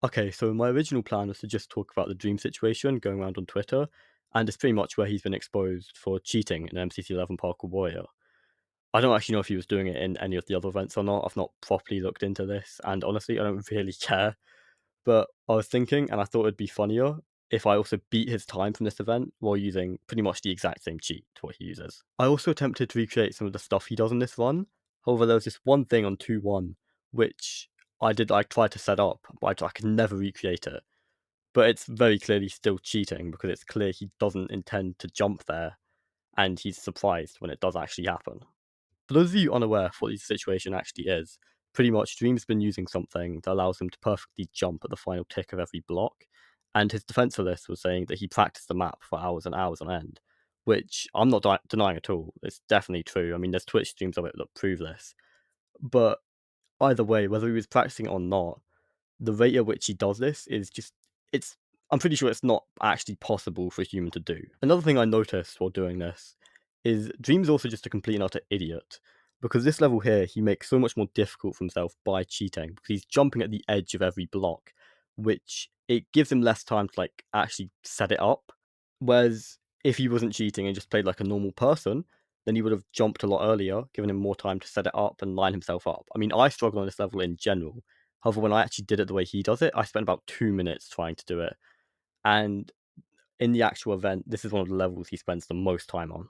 Okay, so my original plan was to just talk about the Dream situation going around on Twitter, and it's pretty much where he's been exposed for cheating in MCC 11 Parkour Warrior. I don't actually know if he was doing it in any of the other events or not. I've not properly looked into this, and honestly, I don't really care. But I was thinking, and I thought it'd be funnier if I also beat his time from this event while using pretty much the exact same cheat to what he uses. I also attempted to recreate some of the stuff he does in this run. However, there was this one thing on 2-1 which I tried to set up, but I could never recreate it. But it's very clearly still cheating because it's clear he doesn't intend to jump there, and he's surprised when it does actually happen. For those of you unaware of what the situation actually is, pretty much Dream's been using something that allows him to perfectly jump at the final tick of every block, and his defense for this was saying that he practiced the map for hours and hours on end, which I'm not denying at all. It's definitely true. I mean, there's Twitch streams of it that prove this. But either way, whether he was practicing it or not, the rate at which he does this is just it's I'm pretty sure it's not actually possible for a human to do. Another thing I noticed while doing this is Dream's also just a complete and utter idiot. Because this level here, he makes so much more difficult for himself by cheating, because he's jumping at the edge of every block, which it gives him less time to like actually set it up. Whereas if he wasn't cheating and just played like a normal person, then he would have jumped a lot earlier, giving him more time to set it up and line himself up. I mean, I struggle on this level in general. However, when I actually did it the way he does it, I spent about 2 minutes trying to do it. And in the actual event, this is one of the levels he spends the most time on.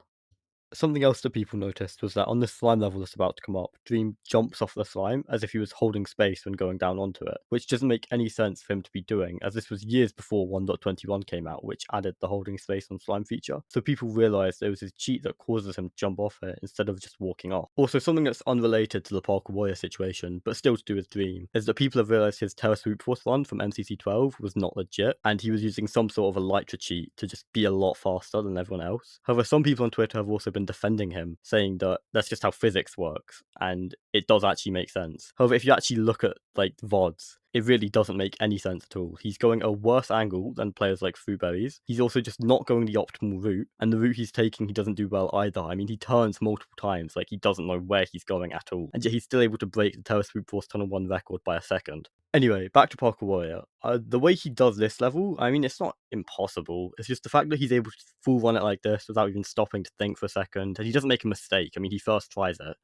Something else that people noticed was that on the slime level that's about to come up, Dream jumps off the slime as if he was holding space when going down onto it, which doesn't make any sense for him to be doing, as this was years before 1.21 came out, which added the holding space on slime feature. So people realized it was his cheat that causes him to jump off it instead of just walking off. Also, something that's unrelated to the Parkour Warrior situation, but still to do with Dream, is that people have realized his Terra Swoop Force run from MCC 12 was not legit, and he was using some sort of Elytra cheat to just be a lot faster than everyone else. However, some people on Twitter have also been defending him, saying that that's just how physics works, and it does actually make sense. However, if you actually look at like VODs, it really doesn't make any sense at all. He's going a worse angle than players like Fruberries. He's also just not going the optimal route, and the route he's taking, he doesn't do well either. I mean, he turns multiple times, like he doesn't know where he's going at all, and yet he's still able to break the Terra Swoop Force Tunnel 1 record by a second. Anyway, back to Parkour Warrior. The way he does this level, I mean, it's not impossible. It's just the fact that he's able to full run it like this without even stopping to think for a second, and he doesn't make a mistake. I mean, he first tries it.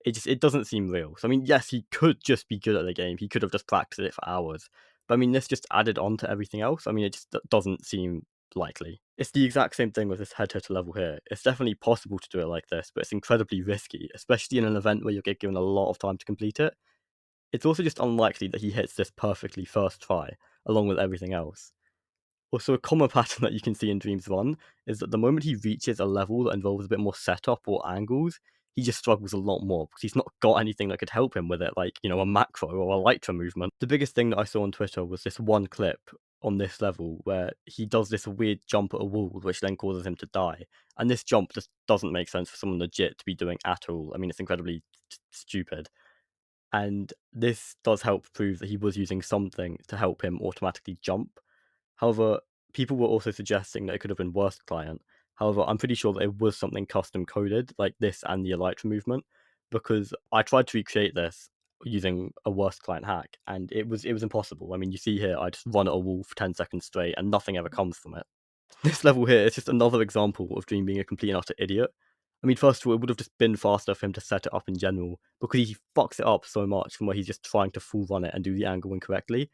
It doesn't seem real. So I mean, yes, he could just be good at the game. He could have just practiced it for hours. But I mean, this just added on to everything else. I mean, it just doesn't seem likely. It's the exact same thing with this head hitter level here. It's definitely possible to do it like this, but it's incredibly risky, especially in an event where you get given a lot of time to complete it. It's also just unlikely that he hits this perfectly first try, along with everything else. Also, a common pattern that you can see in Dreams Run is that the moment he reaches a level that involves a bit more setup or angles, he just struggles a lot more because he's not got anything that could help him with it, like, a macro or a Lytra movement. The biggest thing that I saw on Twitter was this one clip on this level where he does this weird jump at a wall, which then causes him to die. And this jump just doesn't make sense for someone legit to be doing at all. I mean, it's incredibly stupid. And this does help prove that he was using something to help him automatically jump. However, people were also suggesting that it could have been worse client. However, I'm pretty sure that it was something custom coded, like this and the Elytra movement, because I tried to recreate this using a worst client hack, and it was impossible. I mean, you see here, I just run at a wall for 10 seconds straight, and nothing ever comes from it. This level here is just another example of Dream being a complete and utter idiot. I mean, first of all, it would have just been faster for him to set it up in general, because he fucks it up so much from where he's just trying to full run it and do the angle incorrectly.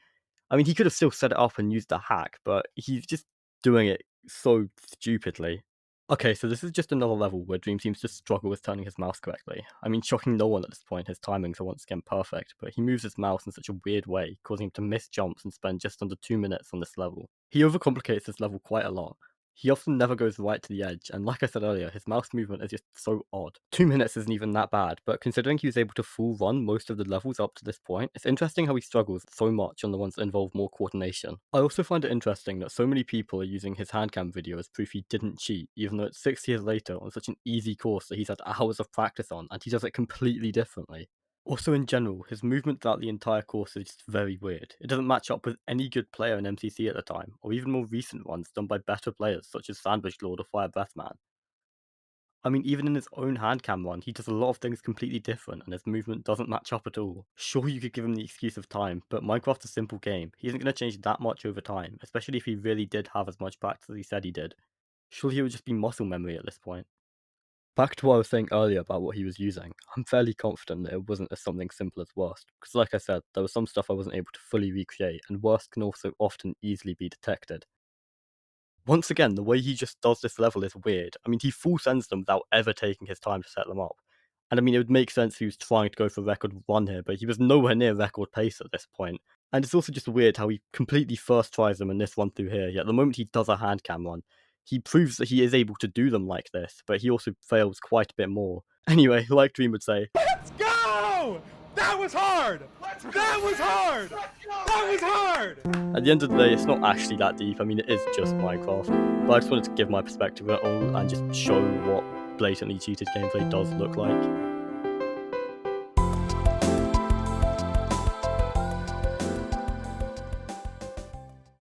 I mean, he could have still set it up and used the hack, but he's just doing it so stupidly. Okay, so this is just another level where Dream seems to struggle with turning his mouse correctly. I mean, shocking no one at this point, his timings are once again perfect, but he moves his mouse in such a weird way, causing him to miss jumps and spend just under 2 minutes on this level. He overcomplicates this level quite a lot. He often never goes right to the edge, and like I said earlier, his mouse movement is just so odd. 2 minutes isn't even that bad, but considering he was able to full run most of the levels up to this point, it's interesting how he struggles so much on the ones that involve more coordination. I also find it interesting that so many people are using his handcam video as proof he didn't cheat, even though it's 6 years later on such an easy course that he's had hours of practice on, and he does it completely differently. Also, in general, his movement throughout the entire course is just very weird. It doesn't match up with any good player in MCC at the time, or even more recent ones done by better players such as Sandwich Lord or Fire Breath Man. I mean, even in his own hand cam run, he does a lot of things completely different, and his movement doesn't match up at all. Sure, you could give him the excuse of time, but Minecraft's a simple game. He isn't going to change that much over time, especially if he really did have as much practice as he said he did. Surely it would just be muscle memory at this point. Back to what I was saying earlier about what he was using, I'm fairly confident that it wasn't as something simple as Worst, because like I said, there was some stuff I wasn't able to fully recreate, and Worst can also often easily be detected. Once again, the way he just does this level is weird. I mean, he full sends them without ever taking his time to set them up. And I mean, it would make sense if he was trying to go for record run here, but he was nowhere near record pace at this point. And it's also just weird how he completely first tries them in this run through here, yet the moment he does a hand cam run, he proves that he is able to do them like this, but he also fails quite a bit more. Anyway, like Dream would say, let's go! That was hard! That was hard! That was hard! at the end of the day, it's not actually that deep. I mean, it is just Minecraft, but I just wanted to give my perspective on it all and just show what blatantly cheated gameplay does look like.